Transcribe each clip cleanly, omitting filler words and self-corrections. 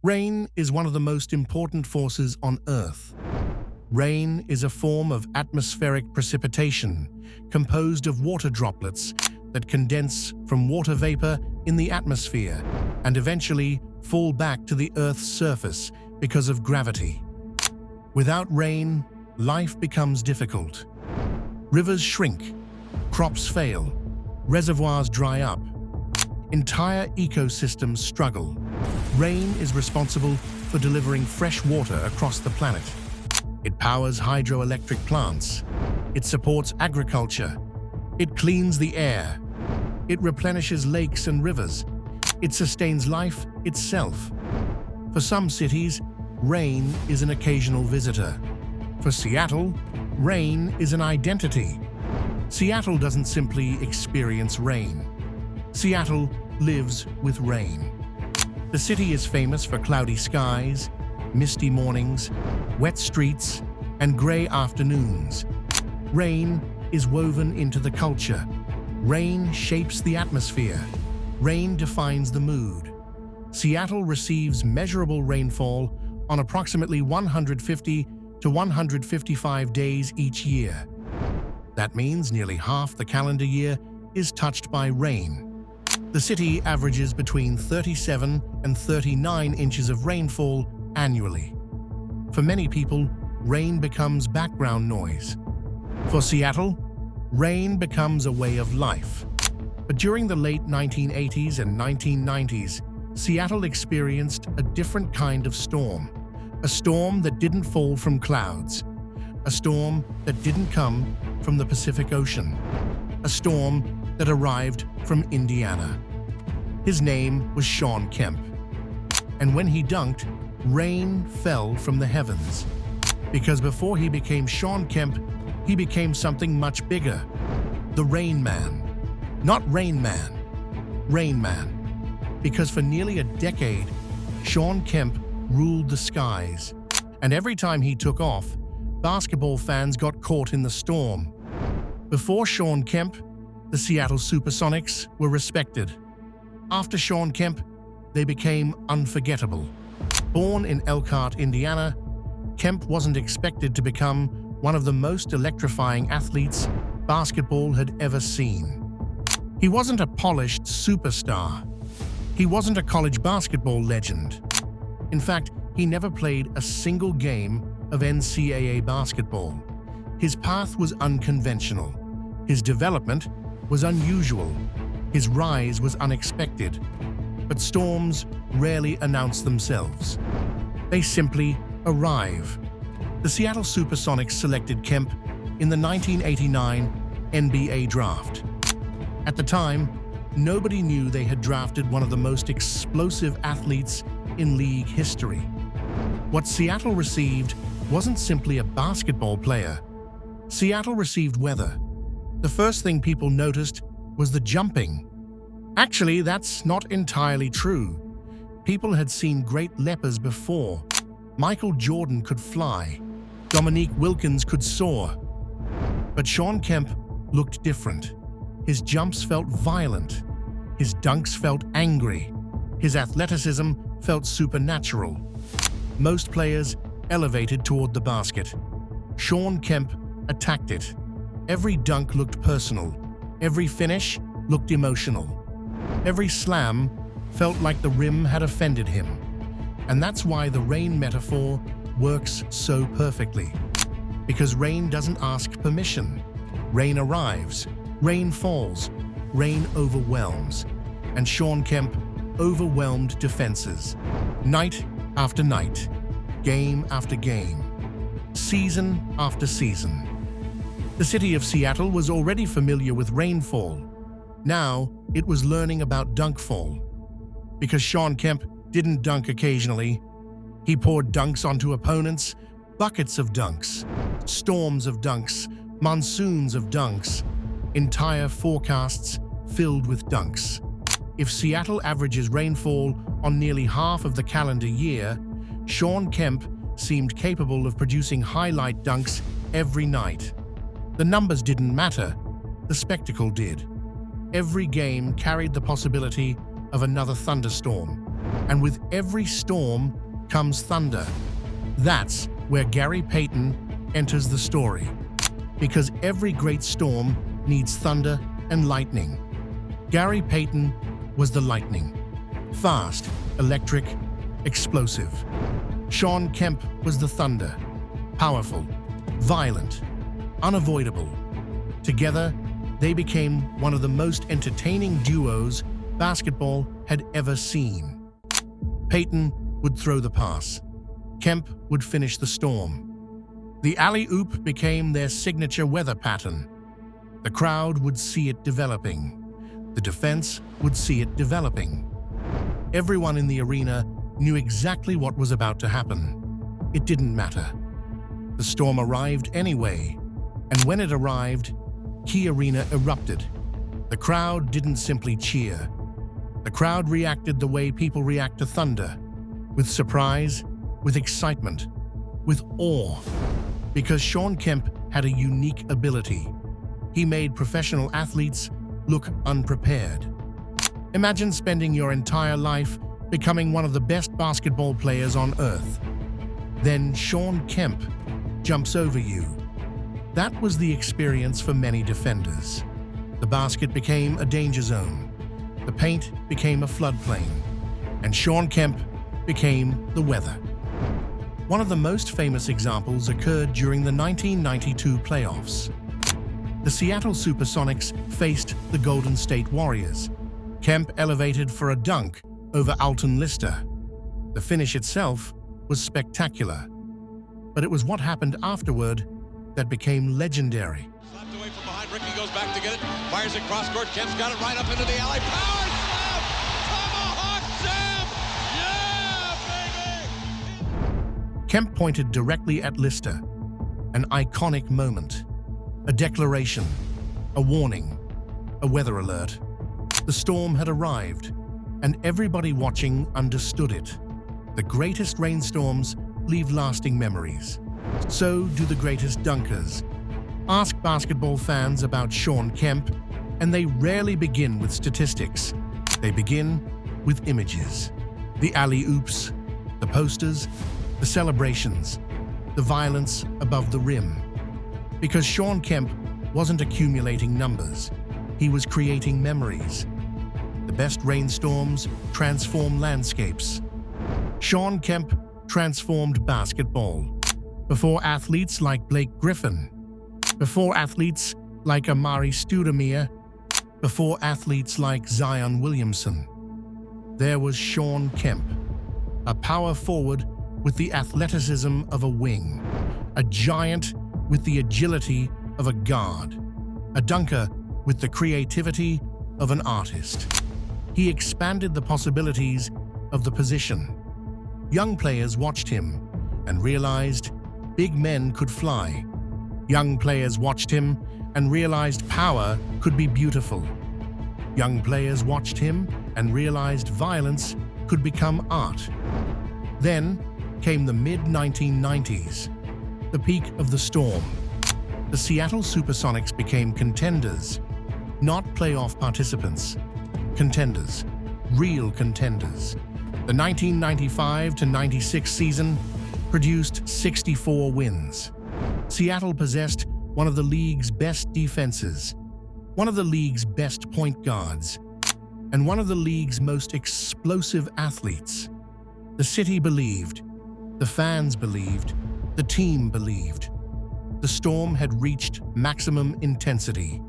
Rain is one of the most important forces on Earth. Rain is a form of atmospheric precipitation composed of water droplets that condense from water vapor in the atmosphere and eventually fall back to the Earth's surface because of gravity. Without rain, life becomes difficult. Rivers shrink, crops fail, reservoirs dry up, entire ecosystems struggle. Rain is responsible for delivering fresh water across the planet. It powers hydroelectric plants. It supports agriculture. It cleans the air. It replenishes lakes and rivers. It sustains life itself. For some cities, rain is an occasional visitor. For Seattle, rain is an identity. Seattle doesn't simply experience rain. Seattle lives with rain. The city is famous for cloudy skies, misty mornings, wet streets, and gray afternoons. Rain is woven into the culture. Rain shapes the atmosphere. Rain defines the mood. Seattle receives measurable rainfall on approximately 150 to 155 days each year. That means nearly half the calendar year is touched by rain. The city averages between 37 and 39 inches of rainfall annually. For many people, rain becomes background noise. For Seattle, rain becomes a way of life. But during the late 1980s and 1990s, Seattle experienced a different kind of storm. A storm that didn't fall from clouds. A storm that didn't come from the Pacific Ocean. A storm that arrived from Indiana. His name was Shawn Kemp. And when he dunked, rain fell from the heavens. Because before he became Shawn Kemp, he became something much bigger. The Rain Man. Not Rain Man. Rain Man. Because for nearly a decade, Shawn Kemp ruled the skies. And every time he took off, basketball fans got caught in the storm. Before Shawn Kemp, the Seattle SuperSonics were respected. After Shawn Kemp, they became unforgettable. Born in Elkhart, Indiana, Kemp wasn't expected to become one of the most electrifying athletes basketball had ever seen. He wasn't a polished superstar. He wasn't a college basketball legend. In fact, he never played a single game of NCAA basketball. His path was unconventional. His development was unusual. His rise was unexpected. But storms rarely announce themselves. They simply arrive. The Seattle SuperSonics selected Kemp in the 1989 NBA draft. At the time, nobody knew they had drafted one of the most explosive athletes in league history. What Seattle received wasn't simply a basketball player. Seattle received weather. The first thing people noticed was the jumping. Actually, that's not entirely true. People had seen great leapers before. Michael Jordan could fly. Dominique Wilkins could soar. But Shawn Kemp looked different. His jumps felt violent. His dunks felt angry. His athleticism felt supernatural. Most players elevated toward the basket. Shawn Kemp attacked it. Every dunk looked personal. Every finish looked emotional. Every slam felt like the rim had offended him. And that's why the rain metaphor works so perfectly. Because rain doesn't ask permission. Rain arrives. Rain falls. Rain overwhelms. And Shawn Kemp overwhelmed defenses. Night after night. Game after game. Season after season. The city of Seattle was already familiar with rainfall. Now, it was learning about dunkfall. Because Shawn Kemp didn't dunk occasionally, he poured dunks onto opponents, buckets of dunks, storms of dunks, monsoons of dunks, entire forecasts filled with dunks. If Seattle averages rainfall on nearly half of the calendar year, Shawn Kemp seemed capable of producing highlight dunks every night. The numbers didn't matter, the spectacle did. Every game carried the possibility of another thunderstorm, And with every storm comes thunder. That's where Gary Payton enters the story. Because every great storm needs thunder and lightning. Gary Payton was the lightning. Fast, electric, explosive. Shawn Kemp was the thunder. Powerful, violent, unavoidable. Together, they became one of the most entertaining duos basketball had ever seen. Payton would throw the pass. Kemp would finish the storm. The alley-oop became their signature weather pattern. The crowd would see it developing. The defense would see it developing. Everyone in the arena knew exactly what was about to happen. It didn't matter. The storm arrived anyway, and when it arrived, Key Arena erupted. The crowd didn't simply cheer. The crowd reacted the way people react to thunder, with surprise, with excitement, with awe. Because Shawn Kemp had a unique ability. He made professional athletes look unprepared. Imagine spending your entire life becoming one of the best basketball players on earth. Then Shawn Kemp jumps over you. That was the experience for many defenders. The basket became a danger zone. The paint became a floodplain. And Shawn Kemp became the weather. One of the most famous examples occurred during the 1992 playoffs. The Seattle SuperSonics faced the Golden State Warriors. Kemp elevated for a dunk over Alton Lister. The finish itself was spectacular, but it was what happened afterward that became legendary. Slapped away from behind. Ricky goes back to get it. Fires it cross court. Kemp's got it right up into the alley. Power slam! Tomahawk jam! Yeah, baby! Kemp pointed directly at Lister. An iconic moment. A declaration. A warning. A weather alert. The storm had arrived, and everybody watching understood it. The greatest rainstorms leave lasting memories. So do the greatest dunkers. Ask basketball fans about Shawn Kemp, and they rarely begin with statistics. They begin with images. The alley-oops, the posters, the celebrations, the violence above the rim. Because Shawn Kemp wasn't accumulating numbers. He was creating memories. The best rainstorms transform landscapes. Shawn Kemp transformed basketball. Before athletes like Blake Griffin, before athletes like Amari Stoudemire, before athletes like Zion Williamson, there was Shawn Kemp, a power forward with the athleticism of a wing, a giant with the agility of a guard, a dunker with the creativity of an artist. He expanded the possibilities of the position. Young players watched him and realized big men could fly. Young players watched him and realized power could be beautiful. Young players watched him and realized violence could become art. Then came the mid-1990s, the peak of the storm. The Seattle SuperSonics became contenders, not playoff participants. Contenders, real contenders. The 1995-96 season produced 64 wins. Seattle possessed one of the league's best defenses, one of the league's best point guards, and one of the league's most explosive athletes. The city believed, the fans believed, the team believed. The storm had reached maximum intensity.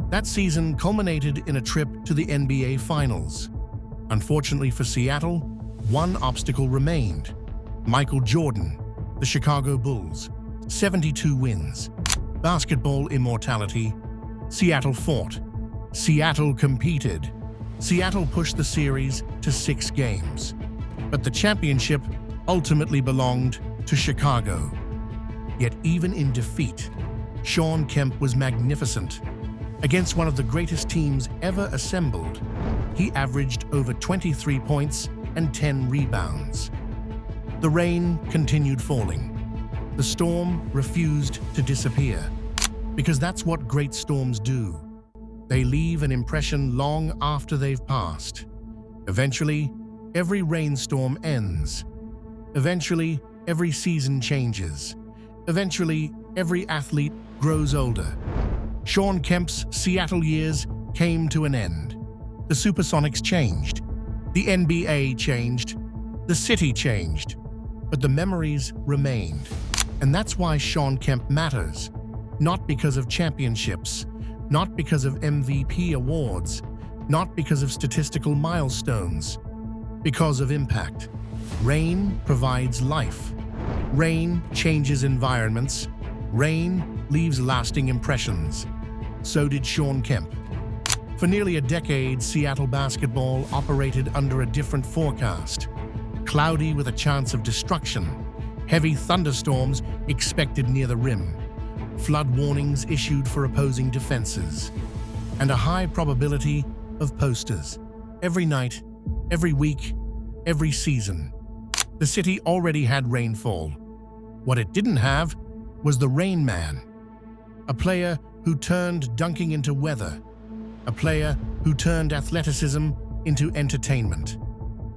That season culminated in a trip to the NBA Finals. Unfortunately for Seattle, one obstacle remained. Michael Jordan, the Chicago Bulls, 72 wins. Basketball immortality. Seattle fought. Seattle competed. Seattle pushed the series to 6 games. But the championship ultimately belonged to Chicago. Yet even in defeat, Shawn Kemp was magnificent. Against one of the greatest teams ever assembled, he averaged over 23 points and 10 rebounds. The rain continued falling. The storm refused to disappear, because that's what great storms do. They leave an impression long after they've passed. Eventually, every rainstorm ends. Eventually, every season changes. Eventually, every athlete grows older. Shawn Kemp's Seattle years came to an end. The SuperSonics changed. The NBA changed. The city changed. But the memories remained. And that's why Shawn Kemp matters. Not because of championships, not because of MVP awards, not because of statistical milestones, because of impact. Rain provides life. Rain changes environments. Rain leaves lasting impressions. So did Shawn Kemp. For nearly a decade, Seattle basketball operated under a different forecast. Cloudy with a chance of destruction. Heavy thunderstorms expected near the rim. Flood warnings issued for opposing defenses. And a high probability of posters. Every night, every week, every season. The city already had rainfall. What it didn't have was the Rain Man. A player who turned dunking into weather. A player who turned athleticism into entertainment.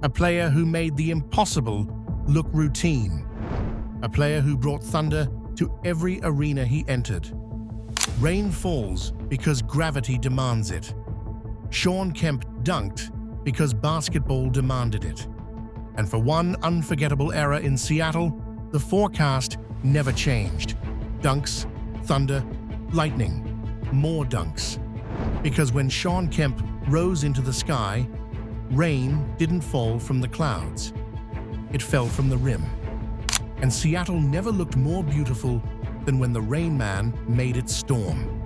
A player who made the impossible look routine. A player who brought thunder to every arena he entered. Rain falls because gravity demands it. Shawn Kemp dunked because basketball demanded it. And for one unforgettable era in Seattle, the forecast never changed. Dunks, thunder, lightning, more dunks. Because when Shawn Kemp rose into the sky, rain didn't fall from the clouds. It fell from the rim. And Seattle never looked more beautiful than when the Rain Man made it storm.